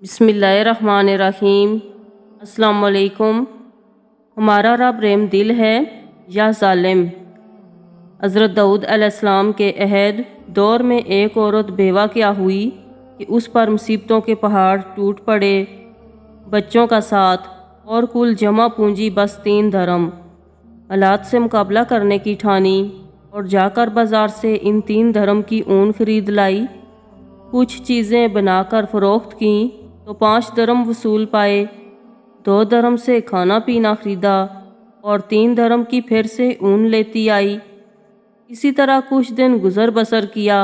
बिस्मिल्लाहिर्रहमानिर्रहीम। अस्सलाम वालेकुम। हमारा रब रहम दिल है या जालिम। हज़रत दाऊद अलैहिस्सलाम के अहद दौर में एक औरत बेवा क्या हुई कि उस पर मुसीबतों के पहाड़ टूट पड़े। बच्चों का साथ और कुल जमा पूंजी बस 3 धर्म। हालात से मुकाबला करने की ठानी और जाकर बाजार से इन 3 धर्म की ऊन खरीद लाई। कुछ चीज़ें बनाकर फ़रोख्त की तो 5 धर्म वसूल पाए। 2 धर्म से खाना पीना खरीदा और 3 धर्म की फिर से ऊन लेती आई। इसी तरह कुछ दिन गुजर बसर किया।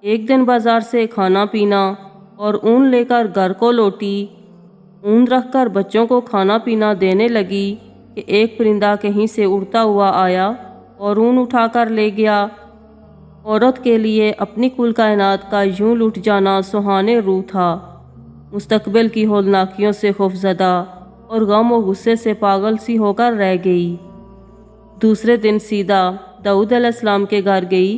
एक दिन बाजार से खाना पीना और ऊन लेकर घर को लौटी। ऊन रखकर बच्चों को खाना पीना देने लगी कि एक परिंदा कहीं से उड़ता हुआ आया और ऊन उठाकर ले गया। औरत के लिए अपनी कुल कायनात का यूं लुट जाना सुहाने रूह था। मुस्तकबिल की हौलनाकियों से खौफजदा और गम और गुस्से से पागल सी होकर रह गई। दूसरे दिन सीधा दाऊद अलैहिस्सलाम के घर गई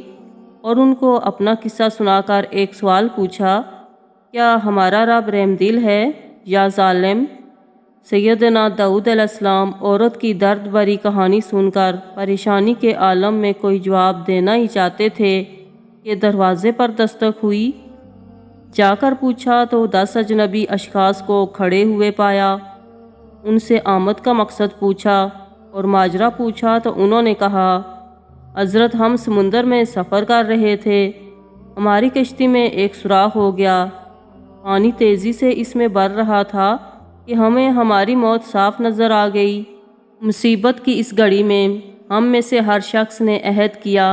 और उनको अपना किस्सा सुनाकर एक सवाल पूछा, क्या हमारा रब रहमदिल है या जालिम? सैयदना दाऊद अलैहिस्सलाम औरत की दर्द भरी कहानी सुनकर परेशानी के आलम में कोई जवाब देना ही चाहते थे कि दरवाजे पर दस्तक हुई। जाकर पूछा तो 10 अजनबी अशखास को खड़े हुए पाया। उनसे आमद का मकसद पूछा और माजरा पूछा तो उन्होंने कहा, हज़रत हम समुंदर में सफ़र कर रहे थे। हमारी कश्ती में एक सुराख हो गया। पानी तेज़ी से इसमें बढ़ रहा था कि हमें हमारी मौत साफ नज़र आ गई। मुसीबत की इस घड़ी में हम में से हर शख्स ने अहद किया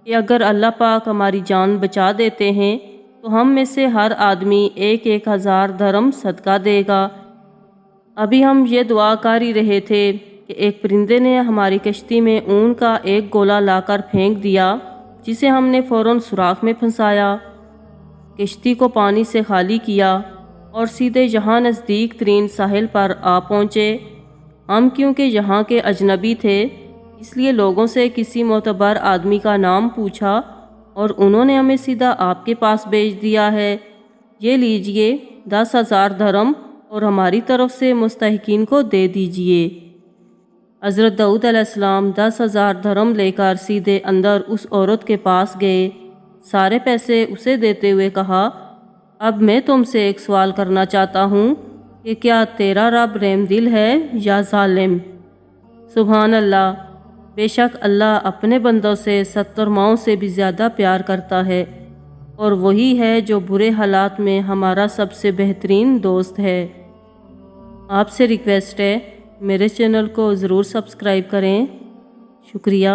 कि अगर अल्लाह पाक हमारी जान बचा देते हैं तो हम में से हर आदमी 1,000 धर्म सदका देगा। अभी हम ये दुआ कर ही रहे थे कि एक परिंदे ने हमारी कश्ती में ऊन का एक गोला लाकर फेंक दिया, जिसे हमने फ़ौरन सुराख में फंसाया। कश्ती को पानी से खाली किया और सीधे यहाँ नज़दीक तरीन साहिल पर आ पहुँचे। हम क्योंकि यहाँ के अजनबी थे इसलिए लोगों से किसी मोतबर आदमी का नाम पूछा और उन्होंने हमें सीधा आपके पास भेज दिया है। ये लीजिए 10,000 धर्म और हमारी तरफ से मुस्तहिकीन को दे दीजिए। हज़रत दाऊद अलैहिस्सलाम 10,000 धर्म लेकर सीधे अंदर उस औरत के पास गए। सारे पैसे उसे देते हुए कहा, अब मैं तुमसे एक सवाल करना चाहता हूँ कि क्या तेरा रब रहमदिल है या जालिम? सुभान अल्लाह, बेशक अल्लाह अपने बंदों से 70 माओं से भी ज़्यादा प्यार करता है और वही है जो बुरे हालात में हमारा सबसे बेहतरीन दोस्त है। आपसे रिक्वेस्ट है मेरे चैनल को ज़रूर सब्सक्राइब करें। शुक्रिया।